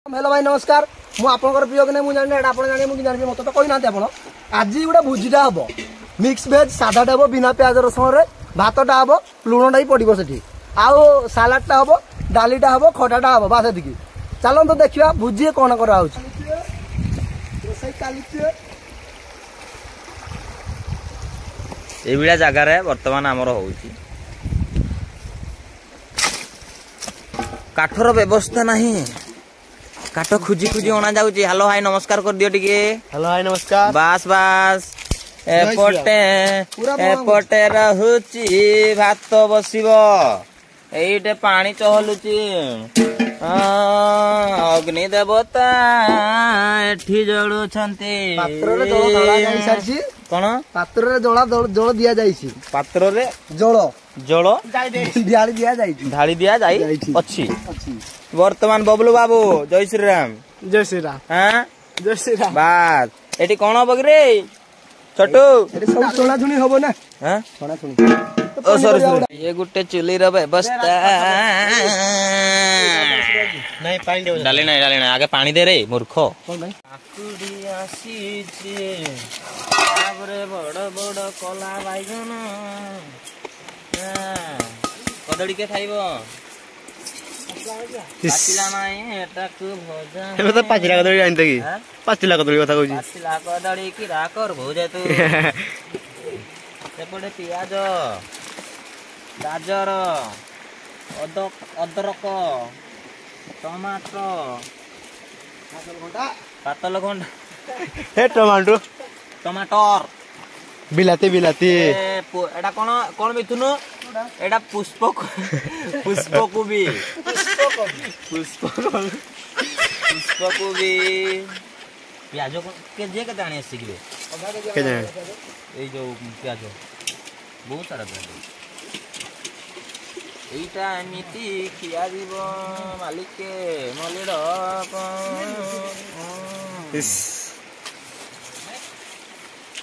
Hello भाई नमस्कार मु आपनकर प्रिय कि नहीं जानी आप जाने मुझे जानी मत तो कही ना आज गोटे भोजीटा हम मिक्स भेज साधाटा हम बिना प्याज रसुण भातटा हम लुणटा ही पड़ो से आउ सालाडटा हम डालीटा हम खटाटा हम बास एति चलो तो देखा भोजी कौन करा ये जगार बर्तमान आमर हो काठर व्यवस्था नहीं काठ खुजी खुजी अणा जाऊँगी। हेलो हाई नमस्कार कर दियो टिके। हेलो हाई नमस्कार। बास बास एपटे रहुची भात बसिबो एइटे पानी चहलुची अग्नि देवता एठी जळुछंती पात्र रे जळ धळा जाई सारची कोन पात्र रे जळा जळ दिया जाईची पात्र रे जळ जळ ढाली दिया जाईची ढाली दिया जाई अछि वर्तमान बबलू बाबू जय श्री राम। जय श्री राम। हां जय श्री राम। बात एटी कोन हबो रे छोटू एटी सब सोना सुनी हबो ना। हां सोना सुनी ओ सॉरी ये गुटे चुली रे व्यवस्था नहीं पानी दे डाले नहीं आगे पानी दे रे मूर्ख आकुडी आसी जे आबरे बड़ बड़ कला बाइगन कदड़ी के खाइबो पाचिला नहीं एटा को भजा एबे तो पाचिला कदड़ी आनते की पाचिला कदड़ी कथा कहू पाचिला कदड़ी की राकर भौजा तू सेपटे पियाज गाजर अदरक टमाटो पातल घंटा हे टमाटर बिलाती बिलाती एटा कोन कोन मिथुनु एटा पुष्प कोबी प्याज के जे के दाणी सिगले के जाने ए जो प्याज बहुत सारा प्याज এইটা এমিতি খিয়া দিব মালিকে মলির इस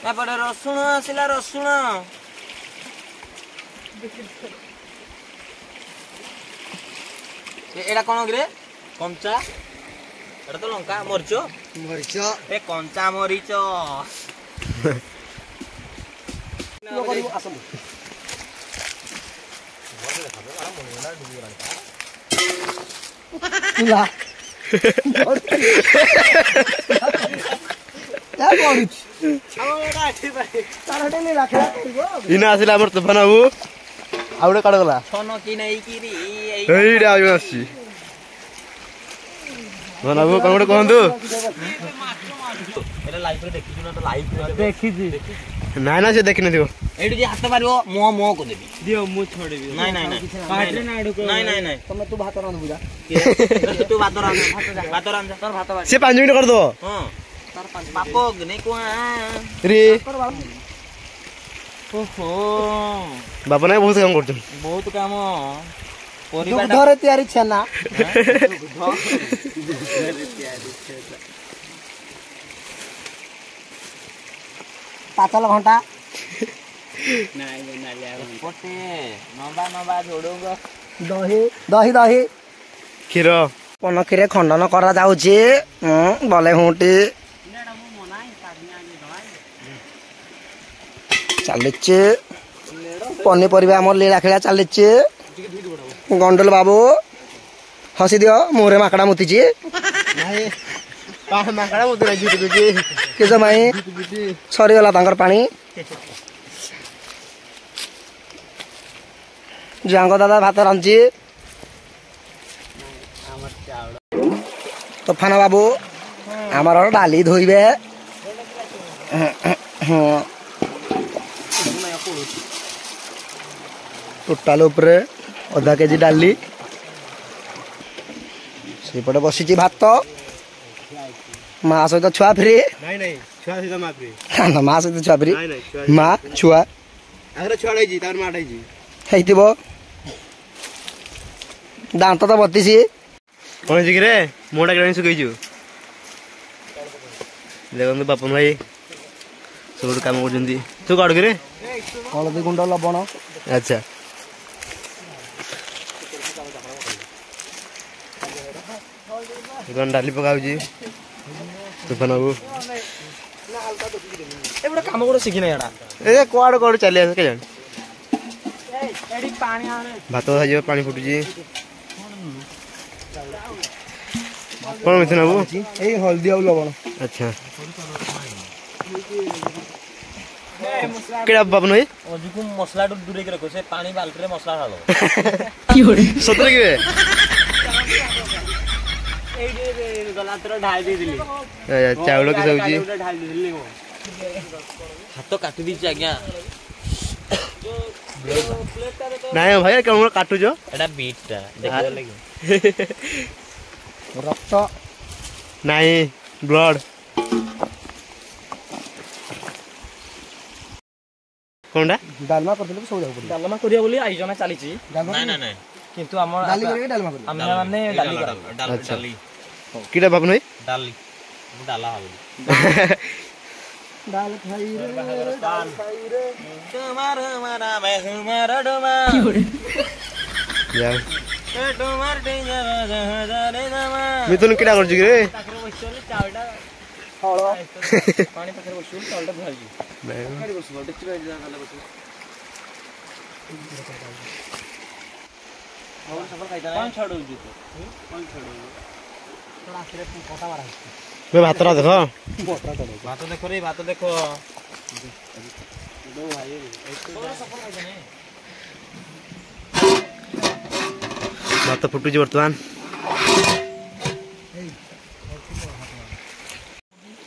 তারপরে রসুন আসিলা রসুন এটা কোন গ্রে কঞ্চা এটা তো লঙ্কা মরিচ মরিচ এ কঞ্চা মরিচ ला क्या करूछ हम एटा आठी भाई तारटे ले राखला करबो इना आसिला हमर तो बनाबू आउडे काड गला छन कि नै कि रे एइडा आइ आसी बनाबू कोन कोन कहंतु एटा लाइव रे देखि न तो लाइव देखि जी ना ना से देखि न दियो एडु जे हाथ मारिबो मो मो को देबी दियो मु छोड़ेबी नहीं नहीं नहीं काटरे ना एडु नहीं नहीं नहीं तमे तू भात रांध बुझा तू भात रांध तोर भात बाज से 5 मिनट कर दो हां तार पापो नै को रे ओहो बाबा ने बहुत काम करछन बहुत काम दुग्ध रे तयारी छना पातल घंटा पटे नबा नबा जोडोग दही दही दही खीर पनखीरे खंडन करा जाउची बले हुटी चलिचे पनीपरिया आम लीला खेला चलिचे गंडल बाबू हसी दियो मुहरे माकड़ा मुतीची माकड़ा मुती नाही झुटी किस माई सरी गला तांकर पानी जांग दादा भात रांची तोफान बाबू आमर डाली धोइबे टोटाल उपरे आधा केजी डाली सेपटे बसी भात माँ सहित छुआ फ्री नाही नाही छुआ सहित मा फ्री ना माँ सहित छुआ फ्री नाही नाही माँ छुआ आगरे छुआ डाइजी तार मा डाइजी हेतिबो दांत तो बत्तीसी कोन जी रे मोडा ग्रानी सुकैजु देखो बापन भाई सब काम करजंदी तू काड करे हलदी गुंड लवण अच्छा ବର୍ତ୍ତମାନ ଡାଲି ପକାଉଛି ତୁଫାନ ବାବୁ ଏ ଗୋଟେ କାମ ଗୋଟେ ଶିଖିନି ଏଟା ଏ କୁଆଡ଼େ କୁଆଡ଼େ ଚାଲି ଆସ କେଜାଣି ଏଠି ପାଣି ଆଣେ ଭାତ ଭାଜିବ ପାଣି ଫୁଟୁଛି କ'ଣ ମିଥୁନ ବାବୁ ଏଇ ହଳଦୀ ଆଉ ଲବଣ ଆଚ୍ଛା କେଡ଼ା ବାବୁ ନୁହେଁ ଅଜୁକୁ ମସଲାଠୁ ଦୂରେଇକି ରଖ ସେ ପାଣି ବାଲ୍ଟିରେ ମସଲା ଢାଳ ସତରେ କିବେ ଏଇଠି ଗଲା ଥର ଢାଳି ଦେଇଥିଲି ଚାଉଳ କିସ ହଉଛି ଢାଳି ଦେଇଥିଲି ହାତ କାଟି ଦେଇଛି ଆଜ୍ଞା ନାଇଁ ଭାଇ କେମନ କାଟୁଛ ଏଟା ବିଟଟା ଦେଖିବା ଲାଗି ରକ୍ତ ନାଇଁ ବ୍ଲଡ୍ কোনটা ଡାଲମା କରିଥିଲେ ବି ସବୁ ଯାକୁ ପଡ଼ିବ ଡାଲମା କରିବା ବୋଲି ଆয়োଜନ ଚାଲିଛି ଡାଲମା ନାଇଁ କିନ୍ତୁ ଆମର ଡାଲି କରିକି ଡାଲମା କରିବ ଆମେ ମାନେ ଡାଲି କରା ଡାଲି কিটা বাবু নই ଡାଲି ମୁଁ ଡାଲା ଭାବୁଛି ଡାଲ ଖାଇ ରେ ଡାଲ ଖାଇ ରେ ତୁମାର ହମାରା मैं तुम्हारा डोमा যাও ए तुम्हार रे नामा মিথুন কিটা করছি রে ପାଖରେ ବସିଲେ ଚାଉଳଟା ହଳ ପାଣି ପାଖରେ ବସିଲେ ଚାଉଳଟା ଧୁଆଯିବ ନାଇଁ ଖାଲି ବସିବ ଦେଖିବା ଏଇ ଜାଗା ଖାଲି ବସିବ ଆଉ ସଫଳ ଖାଇତା କଣ ଛାଡୁଛି ତୁ କଣ ଛାଡୁଛି ଆଖିରେ କଟା ମାରା বে ভাতটা দেখো ଭାତ ଦେଖ ରେ ଭାତ ଦେଖ ভাত ফুটুଛି ବର୍ତ୍ତମାନ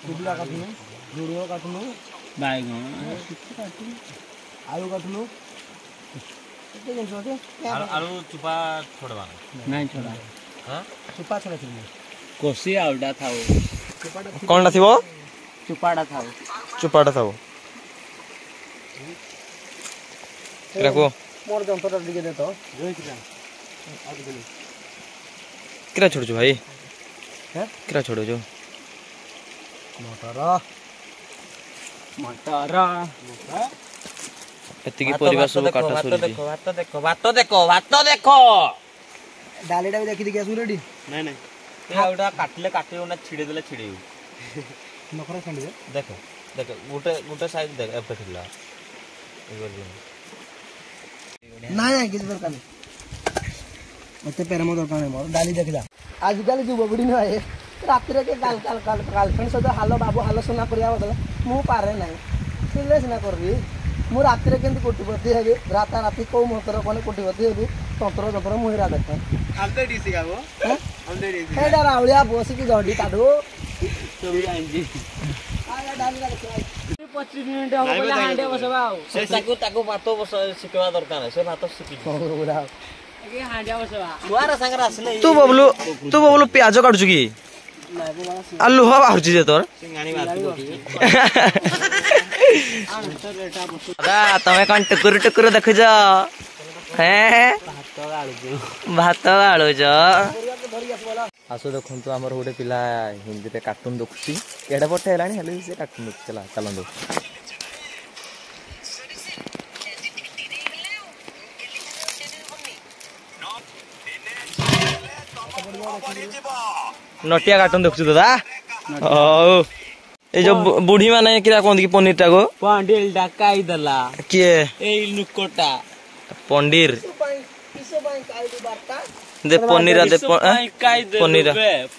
ଦୁବଲା କାଟୁନୁ ଝୁଡୁଅ କାଟୁନୁ ବାଇଗଣ ଆଳୁ କାଟୁନୁ କେତେ ଜିନିଷ ଅଛି ଆଳୁ ଚୁପା ଛୋଡ଼ବା ନାଇଁ ଛଡ଼ା ହଁ ଚୁପା ଛଡ଼େଇଥିଲି କଷି ଆଳୁଟା ଥାଉ କ'ଣଟା ଥିବ ଚୁପାଟା ଥାଉ ଚୁପାଟା ଥାବ ଏଟା କୁହ ମୋର ଯନ୍ତ୍ରଟା ଟିକେ ଦେ ତ କିରା ଛୋଡ଼ୁଛୁ ଭାଇ ହେଁ କିରା ଛୋଡ଼ୁଛୁ ମଟର ମଟର ଏତିକି ପରିବା ସବୁ କାଟା ସରିଛି ଭାତ ଦେଖ ଡାଲିଟା ବି ଦେଖି ଦେଖି ଆସିବୁ ରେଡି ନାଇଁ ନାଇଁ ଆଉଟା କାଟିଲେ କାଟିବ ନା ଛିଡେଇ ଦେଲେ ଛିଡେଇବୁ ନଖରା ଛାଣ୍ଡିଦେ ଦେଖ ଗୋଟେ ସାଇଜ ଦେଖ ଏବେ ଥିଲା ନାଇଁ ନାଇଁ କିଛି ଦରକାର ନାହିଁ ମତେ ପ୍ରେମ ଦରକାର ନାହିଁ ମୋର ଡାଲି ଦେଖିଲା ଆଜିକାଲି ଯୁବପିଢ଼ି ନୁହେଁ ରାତିରେ କିଏ ଗାର୍ଲଫ୍ରେଣ୍ଡ ସହିତ ହାଲୋ ବାବୁ ହାଲୋ ସୁନା କରିବା ବଦଳ ମୁଁ ପାରେ ନାହିଁ ସିଲେ ସିନା କରିବି ମୁଁ ରାତିରେ କେମିତି କୋଟିପତି ହେବି ରାତାରାତି କୋଉ ମନ୍ତ୍ର କଲେ କୋଟିପତି ହେବି ତନ୍ତ୍ର ଯନ୍ତ୍ର ମୁଁ ହେରା ଦେଖେ ସେଇଟା ରାଉଳିଆ ବସିକି ଦଣ୍ଡି କାଢୁ ତାକୁ ଭାତ ଶିଖିବା ଦରକାର ସେ ଭାତ ଶିଖିଛି ଛୁଆର ସାଙ୍ଗରେ ଆସିଲେ ତୁ ବବଲୁ ପିଆଜ କାଟୁଛୁ କି ଆଉ ଲୁହ ବାହାରୁଛି ଯେ ତୋର ତମେ କଣ ଟୁକୁରୁ ଟୁକୁରୁ ଦେଖୁଛ ଭାତ ଗାଳୁଛ ଆସ ଦେଖନ୍ତୁ ଆମର ଗୋଟେ ପିଲା ହିନ୍ଦୀରେ କାର୍ଟୁନ ଦେଖୁଛି କେଡ଼େ ପଟେ ହେଲାଣି ହେଲେ ସେ କାର୍ଟୁନ ଦେଖୁଛି ହେଲା ଚାଲନ୍ତୁ ନଟିଆ କାର୍ଟୁନ ଦେଖୁଛୁ ଦାଦା ହଉ ଏଇ ଯୋଉ ବୁଢୀ ମାନେ କିରା କହନ୍ତି କି ପନିର ଟାକୁ ପଣ୍ଡିଲ ଡାକାଇ ଦେଲା କିଏ ଏଇ ଲୁକଟା ପଣ୍ଡିର ଦେ ପନିର ଦେ ପନିର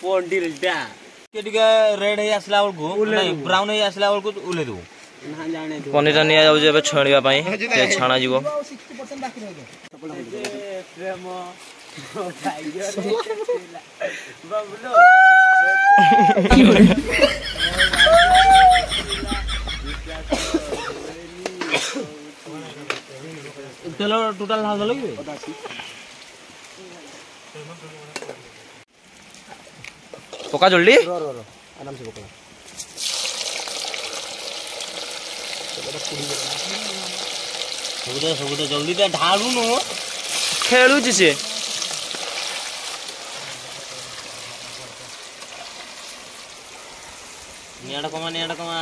ପଣ୍ଡିଲ ଡା ଟିକେ ରେଡ ହେଇ ଆସିଲା ବେଳକୁ ବ୍ରାଉନ ହେଇ ଆସିଲା ବେଳକୁ ଉଲେଇ ଦେବୁ ନା ଜାଣେ ପନିର ନିଆଯାଉଛି ଏବେ ଛାଣିବା ପାଇଁ ଛଣା ଯିବ ପ୍ରେମ ତେଲ ଟୋଟାଲ ଢାଲ ଦେଲ କି ପକା ଜଲ୍ଦି ଆରାମ ସେ ପକା ସବୁତ ଜଲ୍ଦି ଟା ଢାଳୁନୁ ଖେଳୁଛି ସେ ନିଆଡ କମା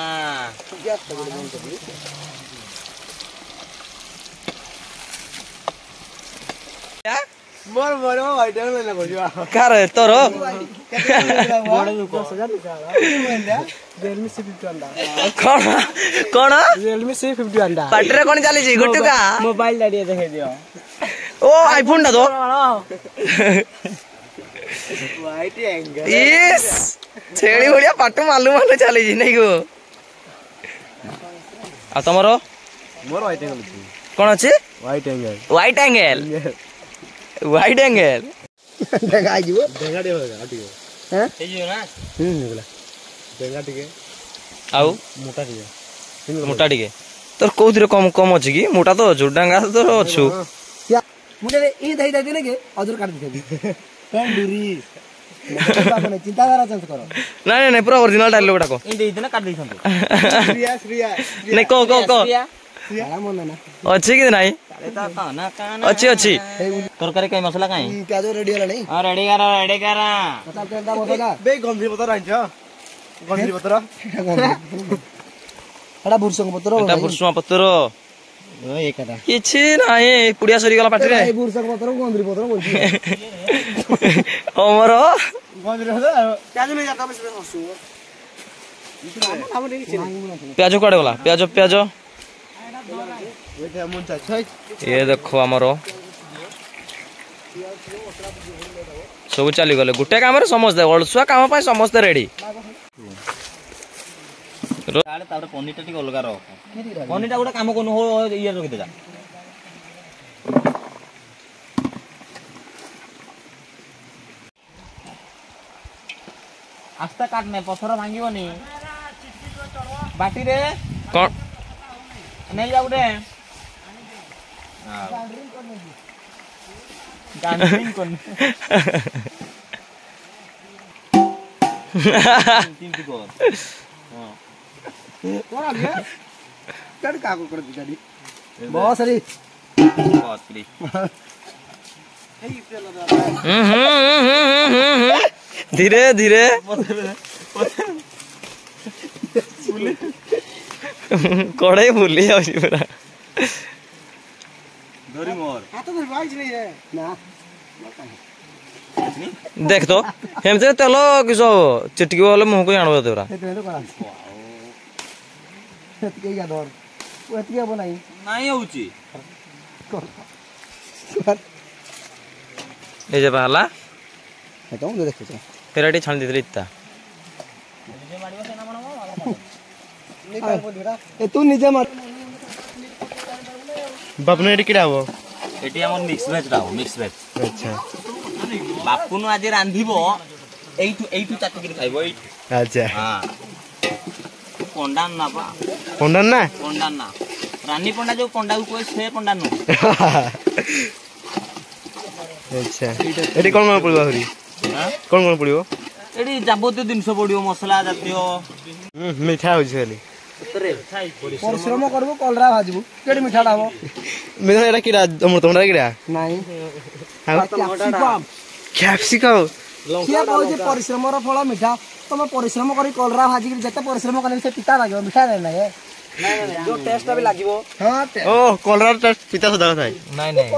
ମୋର ମୋର ଆଇଟମ ନେଲା କହୁଛି କାର ତୋର ବଡ ଲୋକ Realme C51 କଣ କଣ Realme C51 ପାଟିରେ କଣ ଚାଲିଛି ଗୁଟୁକା ମୋବାଇଲ ଟା ଟିକେ ଦେଖେଇ ଦିଅ ଓ ଆଇଫୋନ ଟା ତ ହ୍ୱାଇଟ ଆଙ୍ଗେଲ ଇସ୍ ଛେଳି ଭଳିଆ ପାଟ ମାଲୁ ମାଲୁ ଚାଲିଛି ନାଇଁ ଗো ଆଉ ତମର ମୋର ହ୍ୱାଇଟ୍ ଆଙ୍ଗେଲ ଅଛି କଣ ଅଛି white angle white angle white angle ଦେଖା ଯିବ ଡେଙ୍ଗା ଟିକେ ଆଉ ଟିକେ ହେଇଯିବ ନା ହେଇଗଲା ଡେଙ୍ଗା ଟିକେ ଆଉ ମୋଟା ଟିକେ ମୋଟା ଟିକେ ତୋର କୋଉଥିରେ କମ କମ ଅଛି କି ମୋଟା ତ ଅଛୁ ଡାଙ୍ଗା ତୋର ଅଛୁ ମୁଁ ଟେ ଇ ଦେଇ ଦେଇଥିଲେ କି ଅଜୁର କାଟି ଦେଇଥିଲି ଡୁରି ଚିନ୍ତାଧାରା ଚେଞ୍ଜ କର ନାଇଁ ନାଇଁ ପୁରା ଅରିଜିନାଲ ଡାଇଲଗ ଗୁଡାକ ଏଇ ଦେଇଥିଲେ କାଟି ଦେଇଥାନ୍ତୁ ନାଇଁ କହ କହ କହ ମନେ ନା ଅଛି କି ନାଇଁ ଅଛି ଅଛି ତରକାରୀ କାଇଁ ମସଲା କାଇଁ ପିଆଜ ରେଡି ହେଲାଣି ହଁ ରେଡି କର ବେ ଗନ୍ଧି ପତ୍ର ଆଣିଛ ଗନ୍ଧି ପତ୍ର ଏଟା ଭୃଷଙ୍ଗ ପତ୍ର ଏଟା ଭୃଷୁଙ୍ଗା ପତ୍ର ଏକାଟା କିଛି ନାହିଁ ପୁଡିଆ ସରିଗଲା ପାଟିରେ ଏଇ ଭୃଷଙ୍ଗ ପତ୍ର ଗନ୍ଧି ପତ୍ର ବଲଛି ଅମର ପିଆଜ କୁଆଡେ ଗଲା ପିଆଜ ପିଆଜ ଇଏ ଦେଖ ଆମର ସବୁ ଚାଲିଗଲେ ଗୋଟେ କାମରେ ସମସ୍ତେ ଅଳସୁଆ କାମ ପାଇଁ ସମସ୍ତେ ରେଡି ତାପରେ ପନିରଟା ଟିକେ ଅଲଗା ରଖ ପନିରଟା ଗୋଟେ କାମ କରୁନୁ ହୋ ଇଏ ରଖିଦେଲା ଆସ୍ତା କାଟ ନେ ପଥର ଭାଙ୍ଗିବନି ବାଟିରେ କଣ ନେଇ ଯା ଗୋଟେ ଗାଣ୍ଡରିଂ କରନି ଚିନ୍ତି କର ହଁ କାଟି କାକୁ କରନ୍ତି କାଟି ବସ ରେ ବାପରେ ଧୀରେ ଧୀରେ କড়াই ভুলি যাଉଛି ପୁରା ଧରି ମୋର ହାତ ଧରି ବାଇଛି ନାହିଁ ରେ ନା ଦେଖ ତ ଏମିତିରେ ତେଲ କିସ ଚିଟିକି ଗଲେ ମୁହଁକୁ ଆଣିବ ପୁରା ସେଥିରେ ତ କରା ସେତିକି ଯା ଧର ଏତିକି ହବ ନାହିଁ ନାଇଁ ହଉଛି এই যে বাহালা এটা ମୁଁ ଦେଖୁଛ ଫେର ଟିକେ ଛାଣି ଦେଇଥିଲି ଇତା ଏ ତୁ ନିଜେ ମାର ବାପନ ଏଠି କିଡ଼ା ହବ ଏଠି ଆମର ମିକ୍ସ ଭେଜ ଟା ମିକ୍ସ ଭେଜ ଆଚ୍ଛା ବାପୁନୁ ଆଜି ରାନ୍ଧିବ ଏଇଠୁ ଚାଟିକିରି ଖାଇବ ଏଇଠୁ ଆଚ୍ଛା ହଁ ପଣ୍ଡା ନା ପା ପଣ୍ଡା ନା ପଣ୍ଡା ନା ରାନୀ ପଣ୍ଡା ଯୋଉ ପଣ୍ଡାକୁ କହେ ସେ ପଣ୍ଡା ନୁହଁ ଆଚ୍ଛା ଏଠି କ'ଣ କ'ଣ ପଡ଼ିବ ଆହୁରି କ'ଣ କ'ଣ ପଡ଼ିବ ଏଠି ଯାବତୀୟ ଜିନିଷ ପଡିବ ମସଲା ଜାତୀୟ ମିଠା ହେଉଛି ଖାଲି ପରିଶ୍ରମ କରିବୁ କଲରା ଭାଜିବୁ କେଠି ମିଠାଟା ହବ ମିଠା ଏଇଟା କିଡ଼ା ଅମୃତଭଣ୍ଡା କିଡ଼ା ନାଇଁ ଆଉ କ୍ୟାପ୍ସିକମ୍ କିଏ କହୁଛି ପରିଶ୍ରମର ଫଳ ମିଠା ତମେ ପରିଶ୍ରମ କରି କଲରା ଭାଜିକି ଯେତେ ପରିଶ୍ରମ କଲେ ସେ ପିତା ଲାଗିବ ମିଠା ଲାଗେ ଯୋଉ ଟେଷ୍ଟ ବି ଲାଗିବ ହଁ ଓ କଲରା ଟେଷ୍ଟ ପିତା ସଦା ଥାଏ ନାଇଁ ନାଇଁ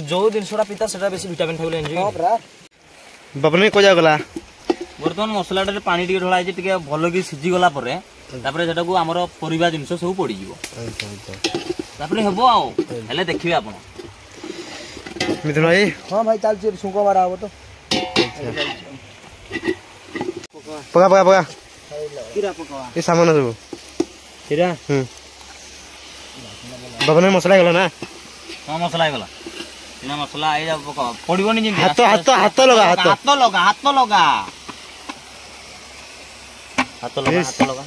ଯୋଉ ଜିନିଷଟା ପିତା ସେଟା ବେଶୀ ଭିଟାମିନ୍ ଥାଇଲେ ଏନଜୟ ବାପନ କୋଜା ଗଲା ବର୍ତ୍ତମାନ ମସଲାଟାରେ ପାଣି ଟିକେ ଢଳା ହେଇଛି ଟିକେ ଭଲ କି ସିଝି ଗଲା ପରେ ତାପରେ ସେଟାକୁ ଆମର ପରିବା ଜିନିଷ ସବୁ ପଡିଯିବ ତାପରେ ହେବ ଆଉ ହେଲେ ଦେଖିବେ ଆପଣ ମିଥୁନ ଭାଇ ହଁ ଭାଇ ଚାଲିଛି ଶୁଙ୍ଗ ମାରା ହବ ତ ପକା ପକା ପକା କିରା ପକାवा ଏ ସାମାନ ସବୁ କିରା ବାପନ ମସଲା ହେଇଗଲା ନା ହଁ ମସଲା ହେଇଗଲା ଏଇନା ମସଲା ଏଇ ପକାवा ପଡିବନି ଯେମିତି ହାତ ହାତ ହାତ ଲଗା ହାତ ହାତ ଲଗା ହାତ ଲଗା ହାତ ଲଗା ହାତ ଲଗା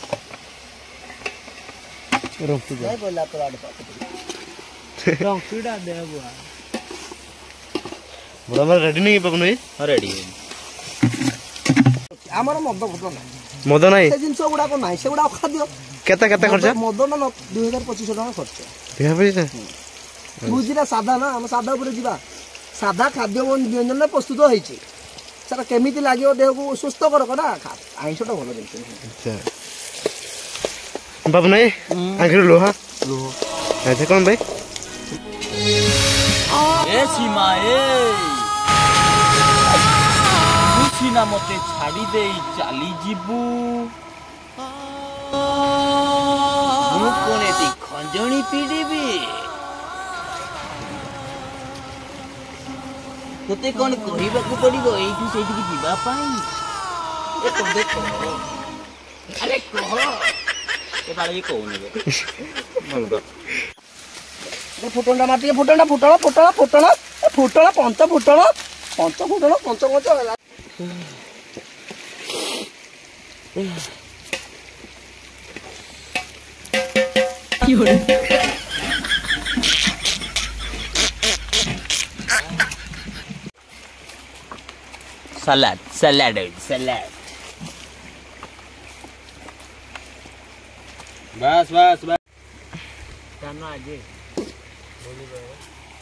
ରଖି ଯାଇ ବୋଲା ତ ଆଡ ରଖିଡ଼ା ଦେ ବୁଆ ବଡ଼ ଆମର ରେଡି ନେଇ ବାପନ ଭାଇ ହଁ ରେଡି ଆମର ମଦ ଫଦ ନାହିଁ ମଦ ନାହିଁ ସେ ଜିନିଷ ଗୁଡାକ ନାହିଁ ସେଗୁଡାକ ଖାଦ୍ୟ କେତେ କେତେ ଖର୍ଚ୍ଚ ମଦଟା 2500 ଟଙ୍କା ଖର୍ଚ୍ଚ ଦେହ ପଇସା ବୁଝିଲା ସାଧା ନା ଆମେ ସାଧା ଉପରେ ଯିବା ସାଧା ଖାଦ୍ୟ ବ୍ୟଞ୍ଜନରେ ପ୍ରସ୍ତୁତ ହେଇଛି ସେଟା କେମିତି ଲାଗିବ ଦେହକୁ ସୁସ୍ଥ କର ନା ଆଇଁଷଟା ଭଲ ଜିନିଷ ଆଚ୍ଛା ବାପନ ଭାଇ ଆଖିରୁ ଲୁହା ଆଚ୍ଛା କ'ଣ ଭାଇ ए सीमा ए सीना मते छाड़ी दे चली जीबू मु कोने ती खंजणी पीडीबी तोते कौन कहबाकू पड़ो एठू से जीवा अरे कह ए बारे ये कहूनी फुटणा माटी फुटणा फुटण फुटण फुटण फुटण पंच फुटण पंच फुटण पंच पंच सलाद सलाद सलाद बस बस बस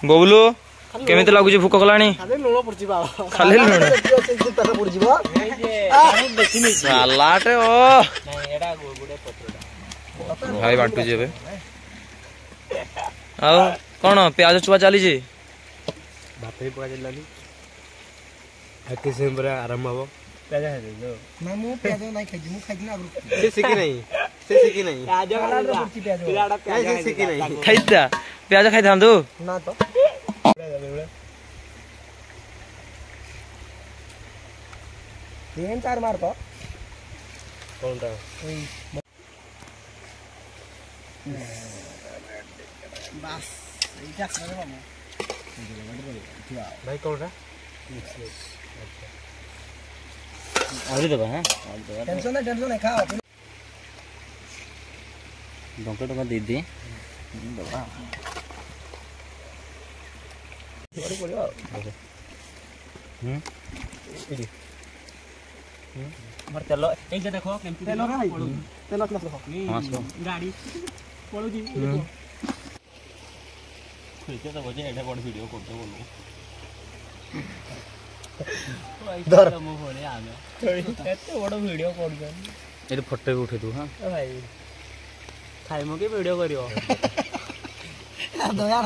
बबलू केमिति लागुची भूक कलानी खाली लुण पड़ची बा खाली लुण पेट पड़जी बा सालाटे ओ भाई बांटू जेबे आओ कोन प्याज चुवा चली जी भात ही पका जलानी हाथी से बरा आराम हबो प्याज है जो ना मु प्याज नहीं खाई मु खाई ना से सिकी नहीं प्याज पड़ची प्याज से सिकी नहीं खाइता प्याज खाइ थांदु ना तो तीन चार मार तो कोनटा बस এইটা করে বাবু भाई कोनटा आलू दबा हां टेंशन नहीं खाओ डंका डंका दे दे दबा बड़ी बड़ी मर चलो ए जे देखो केमती तेल लगा भाई तेल लगा देखो हां सो गाड़ी पड़ो जी खोइते तो बजे एटा बड़ वीडियो करते बोलो धर मु फोने आमे एते बड़ वीडियो कर दे ए फोटो उठे तू हां भाई खाइ मो के वीडियो करियो दया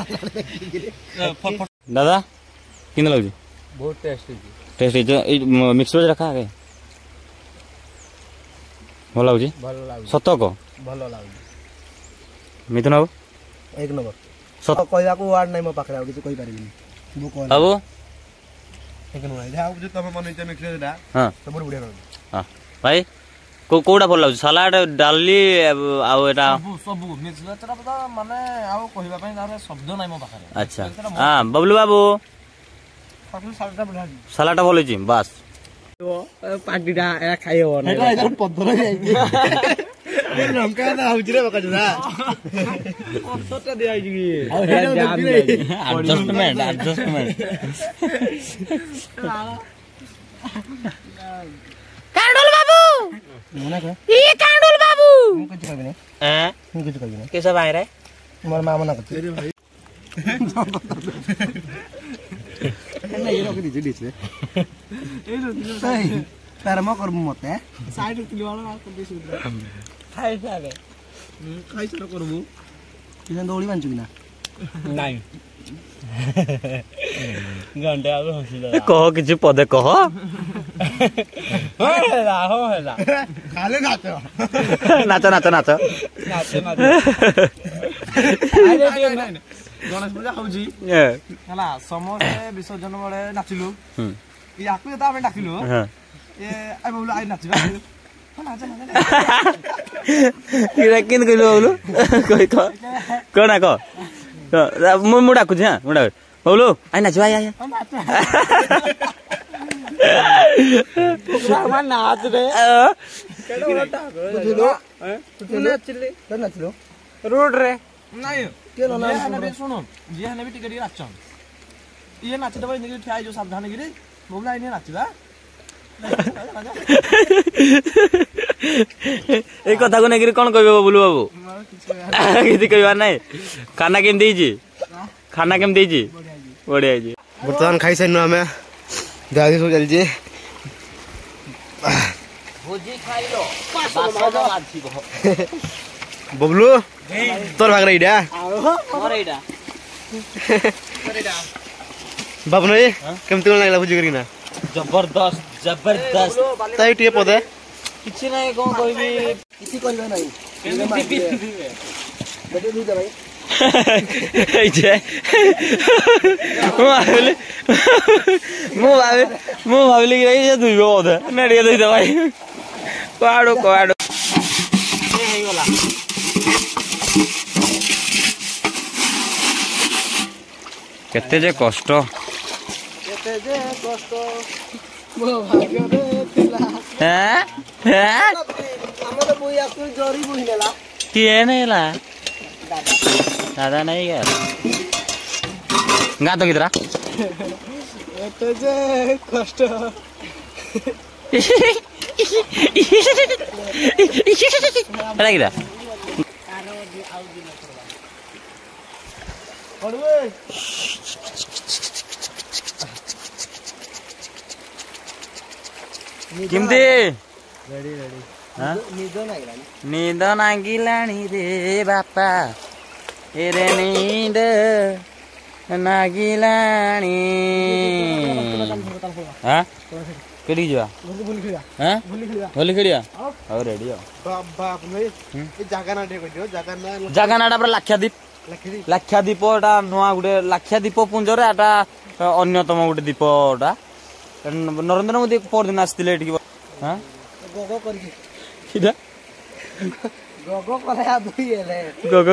दादा किन लागु बहुत टेस्ट टेस्ट ए मिक्स वेज रखा है भल लागु भलो लागु सत को भलो लागु मिथुन बाबू एक नंबर सत कहवा को वार्ड नहीं मो पाखरे आ किछ कहि परिबिनी मु कहला बाबू एक नंबर जा जो तम मन इते मिक्स दा हां सब बड़ी बढ़िया हां भाई कोडा भल लागु सलाड डाली आ एटा सब मिक्स वेचरा पता माने आउ कहबा पई तारे शब्द नहीं मो पाखरे अच्छा हां बबलू बाबू पाखरे सालटा बढ़ा सलाडा भल छी बस पार्टीटा ए खाइ हो ना एटा पत्थर जाई लंका ना आउची रे बका जुरा पत्थरटा दे आइ जी एडजस्टमेंट कांडुल बाबू मना का ई कांडुल बाबू मु कुछ कहबे नहीं हैं मु कुछ कहबे नहीं कैसा भाई रे मोर मां मना करते अरे भाई ना ये लोग दीजिए दीजिए ए सही तार म कर मते साइड किलो वाला कर दे सुद्रा खाइ साबे खाइ सर करबु किन दौड़ी बांचु ना नहीं घंटे आगे हंसी कह किसी पदे कह होला खाले नाच नाच नाच नाच गणेश पूजा होउजी हला समस्त विसर्जन बळे नाचिलु याकु त आमे डाकिलु ए आइ बोलु आइ नाचिबा नाच किरा किन कइलो बोलु कहि क कोना क मु डाकु छी हां मु डाकु बोलु आइ नाचिबा आइ मान नाच रे केडो नाचिले नाचिलो रोड रे नाही के ना ना सुनो जे हने भी टिकट नाचन ये नाच दबा इनके ठिया जो सावधान गिरे बोला इने नाचबा ए कथा को नेगिरी कोन कहबो बोलु बाबू किछि कहबा नै खाना केम देजी खाना केम देजी बढ़िया जी बर्तमान खाई सैनो हमें दादी सो चल जी भोजी खाइ लो बासा माछी गो बबलू तोर भाग रही डा मोर एडा ବାବୁନ ଏ କେମିତି କଣ ଲାଗିଲା ଭୋଜି କରିକିନା ଜବରଦସ୍ତ ଜବରଦସ୍ତ ତା ଟିକେ ପଦେ କିଛି ନାହିଁ କଣ କହିବି କିଛି କରିବେ ନାହିଁ ଦେଖି ଦୁଇଟା ଭାଇ ମୁଁ ଭାବିଲି କି ସେ ଧୁଇବ ବୋଧେ ନା ଟିକେ ଧୁଇଦ ଭାଇ କୁଆଡୁ କୁଆଡୁ ହେଇଗଲା କେତେ ଯେ କଷ୍ଟ କେତେ ଯେ କଷ୍ଟ ମୋ ଭାଗ୍ୟରେ ଥିଲା ଆମର ବୁଇ ଆସୁ ଜରି ବୁଇ ନେଲା କିଏ ନେଲା ଦାଦା ନାଇଁ ଗାଁ ତ କିତରା ଏତେ ଯେ କଷ୍ଟ ଏଟା କିରା କେମିତି ନିଦ ନାଗିଲାଣି ରେ ବାପା ଏରେ ନିଦ ନାଗିଲାଣି କେଠି ଯିବା ହୋଲି ଖେଳିବା ହଉ ରେଡି ଆଉ ଜାଗା ନାଟା ପୁରା ଲାକ୍ଷାଦ୍ୱୀପ ଲାକ୍ଷାଦ୍ୱୀପ ଏଟା ନୂଆ ଗୋଟେ ଲାକ୍ଷାଦ୍ୱୀପ ପୁଞ୍ଜରେ ଏଟା ଅନ୍ୟତମ ଗୋଟେ ଦ୍ୱୀପଟା ନରେନ୍ଦ୍ର ମୋଦି ପରଦିନ ଆସିଥିଲେ ଏଠିକି ଗଗ କରିକି କିଟା ଗଗ କଲେ ଦୁଇ ହେଲେ ଗଗ